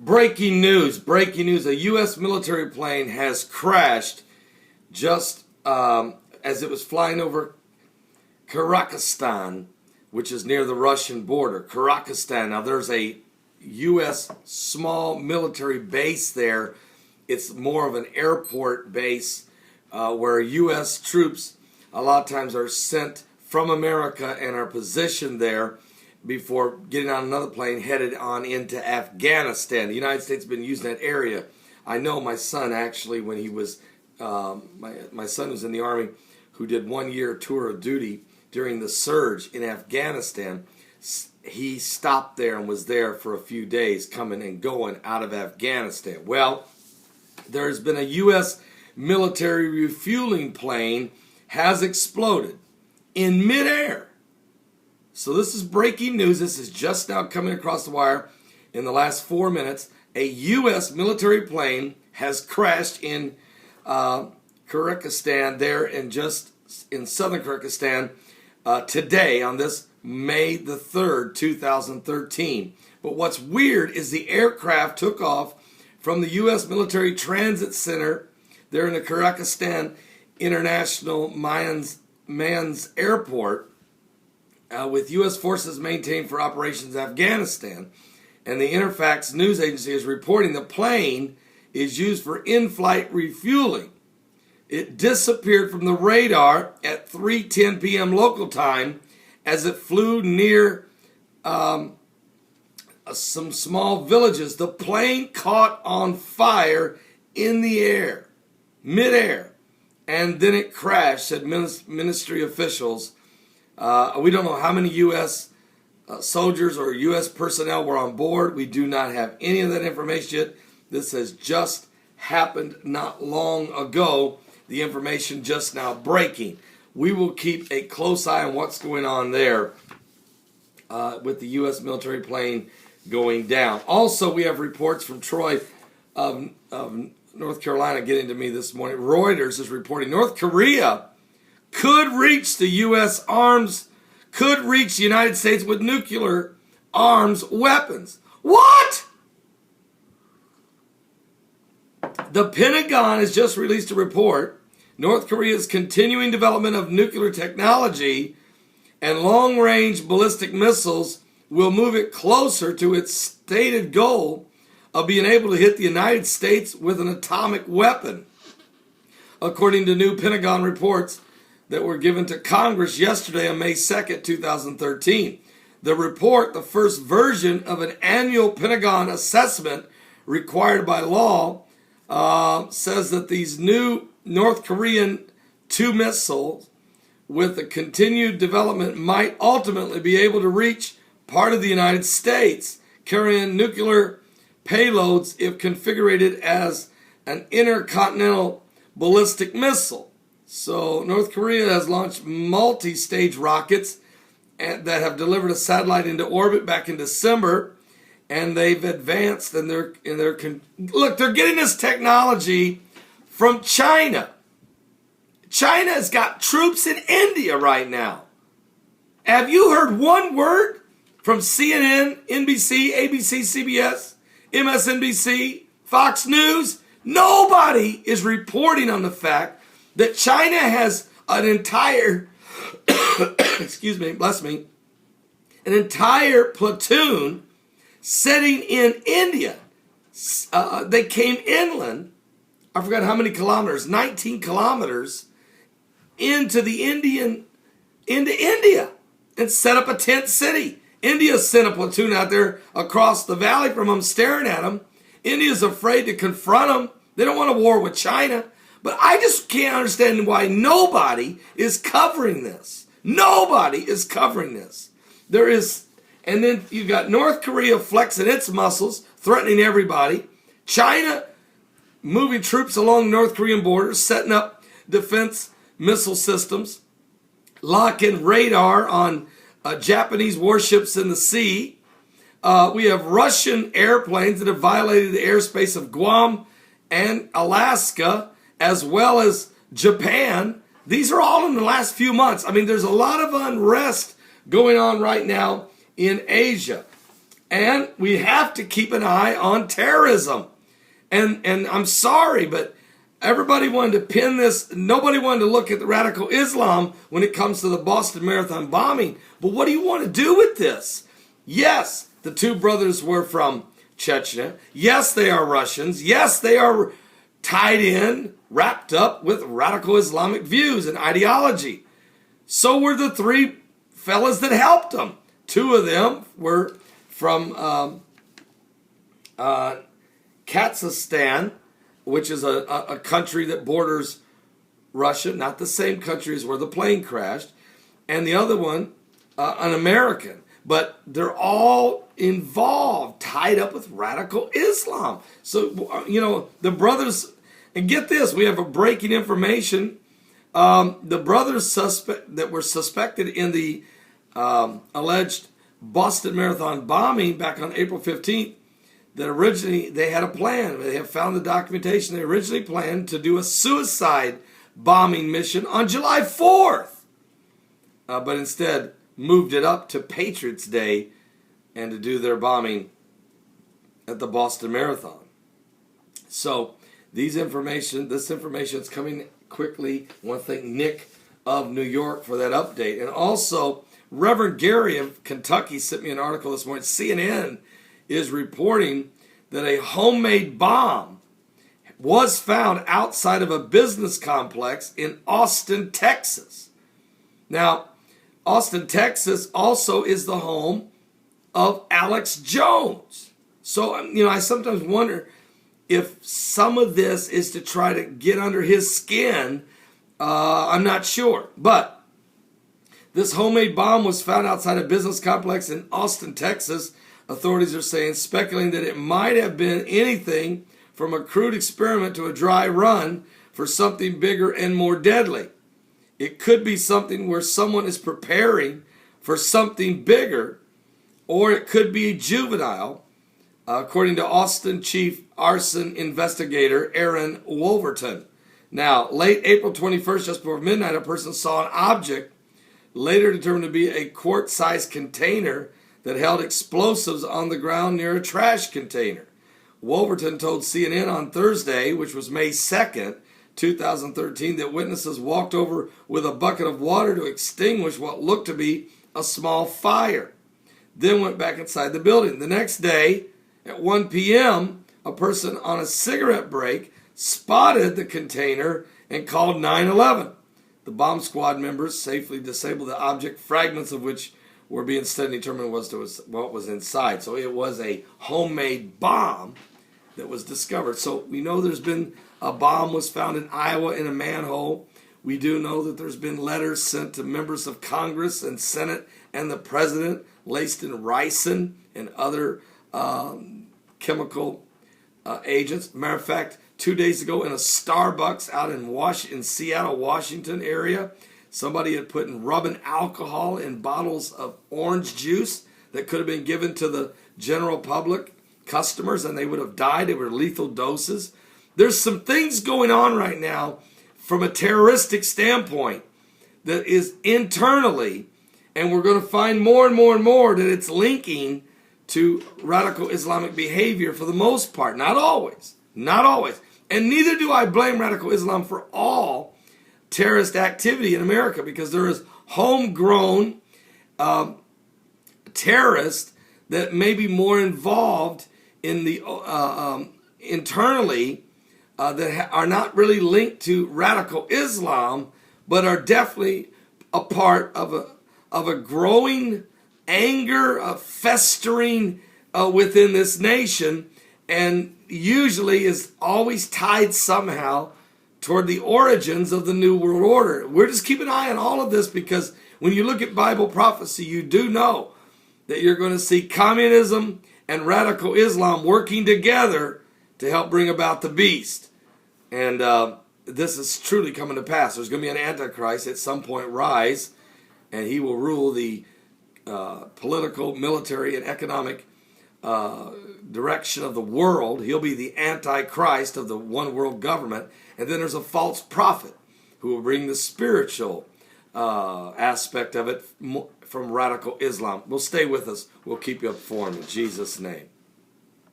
Breaking news, breaking news. A U.S. military plane has crashed just as it was flying over Kyrgyzstan, which is near the Russian border. Kyrgyzstan. Now, there's a U.S. small military base there. It's more of an airport base where U.S. troops a lot of times are sent from America and are positioned there before getting on another plane headed on into Afghanistan. The United States has been using that area. I know my son actually, when he was, my son was in the Army, who did 1 year tour of duty during the surge in Afghanistan. He stopped there and was there for a few days coming and going out of Afghanistan. Well, there's been a U.S. military refueling plane has exploded in midair. So this is breaking news. This is just now coming across the wire in the last 4 minutes. A U.S. military plane has crashed in Kyrgyzstan, there in southern Kyrgyzstan today on this May the 3rd, 2013. But what's weird is the aircraft took off from the U.S. Military Transit Center there in the Kyrgyzstan International Mans Airport, with U.S. forces maintained for operations in Afghanistan. And the Interfax news agency is reporting the plane is used for in-flight refueling. It disappeared from the radar at 3:10 p.m. local time as it flew near some small villages. The plane caught on fire in the air, midair, and then it crashed, said ministry officials. We don't know how many U.S. Soldiers or U.S. personnel were on board. We do not have any of that information yet. This has just happened not long ago. The information just now breaking. We will keep a close eye on what's going on there with the U.S. military plane going down. Also, we have reports from Troy of North Carolina getting to me this morning. Reuters is reporting North Korea could reach the U.S. could reach the United States with nuclear arms weapons. What? The Pentagon has just released a report. North Korea's continuing development of nuclear technology and long-range ballistic missiles will move it closer to its stated goal of being able to hit the United States with an atomic weapon. According to new Pentagon reports that were given to Congress yesterday on May 2nd, 2013. The report, the first version of an annual Pentagon assessment required by law, says that these new North Korean two missiles with the continued development might ultimately be able to reach part of the United States, carrying nuclear payloads if configured as an intercontinental ballistic missile. So North Korea has launched multi-stage rockets that have delivered a satellite into orbit back in December, and they've advanced. And they're getting this technology from China. China's got troops in India right now. Have you heard one word from CNN, NBC, ABC, CBS, MSNBC, Fox News? Nobody is reporting on the fact that China has an entire, an entire platoon sitting in India. They came inland, I forgot how many kilometers, 19 kilometers, into India, and set up a tent city. India sent a platoon out there across the valley from them, staring at them. India's afraid to confront them. They don't want a war with China. But I just can't understand why nobody is covering this. Nobody is covering this. And then you've got North Korea flexing its muscles, threatening everybody. China moving troops along North Korean borders, setting up defense missile systems, locking radar on Japanese warships in the sea. We have Russian airplanes that have violated the airspace of Guam and Alaska, as well as Japan. These are all in the last few months. I mean, there's a lot of unrest going on right now in Asia. And we have to keep an eye on terrorism. And I'm sorry, but everybody wanted to pin this. Nobody wanted to look at the radical Islam when it comes to the Boston Marathon bombing. But what do you want to do with this? Yes, the two brothers were from Chechnya. Yes, they are Russians. Yes, they are tied in, wrapped up with radical Islamic views and ideology. So were the three fellas that helped them. Two of them were from Kyrgyzstan, which is a country that borders Russia, not the same country as where the plane crashed, and the other one, an American. But they're all involved, tied up with radical Islam. So, the brothers, and get this, we have a breaking information. The brothers that were suspected in the alleged Boston Marathon bombing back on April 15th, that originally they had a plan. They have found the documentation. They originally planned to do a suicide bombing mission on July 4th, but instead moved it up to Patriots Day and to do their bombing at the Boston Marathon. So this information is coming quickly. I want to thank Nick of New York for that update. And also, Reverend Gary of Kentucky sent me an article this morning. CNN is reporting that a homemade bomb was found outside of a business complex in Austin, Texas. Now, Austin, Texas also is the home of Alex Jones. So, I sometimes wonder if some of this is to try to get under his skin. I'm not sure. But this homemade bomb was found outside a business complex in Austin, Texas. Authorities are saying, speculating that it might have been anything from a crude experiment to a dry run for something bigger and more deadly. It could be something where someone is preparing for something bigger, or it could be a juvenile, according to Austin Chief Arson Investigator Aaron Wolverton. Now, late April 21st, just before midnight, a person saw an object later determined to be a quart-sized container that held explosives on the ground near a trash container. Wolverton told CNN on Thursday, which was May 2nd, 2013, that witnesses walked over with a bucket of water to extinguish what looked to be a small fire, then went back inside the building. The next day, at 1 p.m., a person on a cigarette break spotted the container and called 911. The bomb squad members safely disabled the object, fragments of which were being studied and determined what was inside. So it was a homemade bomb that was discovered. So we know there's been a bomb was found in Iowa in a manhole. We do know that there's been letters sent to members of Congress and Senate and the president laced in ricin and other chemical agents. Matter of fact, 2 days ago in a Starbucks out in Seattle, Washington area, somebody had put in rubbing alcohol in bottles of orange juice that could have been given to the general public customers, and they would have died. They were lethal doses. There's some things going on right now from a terroristic standpoint that is internally, and we're going to find more and more and more that it's linking to radical Islamic behavior for the most part. Not always. Not always. And neither do I blame radical Islam for all terrorist activity in America, because there is homegrown terrorists that may be more involved in the internally that are not really linked to radical Islam, but are definitely a part of a growing anger, a festering within this nation, and usually is always tied somehow toward the origins of the New World Order. We're just keeping an eye on all of this, because when you look at Bible prophecy, you do know that you're going to see communism and radical Islam working together to help bring about the beast. And this is truly coming to pass. There's going to be an Antichrist at some point rise, and he will rule the political, military, and economic direction of the world. He'll be the Antichrist of the one world government. And then there's a false prophet who will bring the spiritual aspect of it from radical Islam. Well, stay with us. We'll keep you informed in Jesus' name.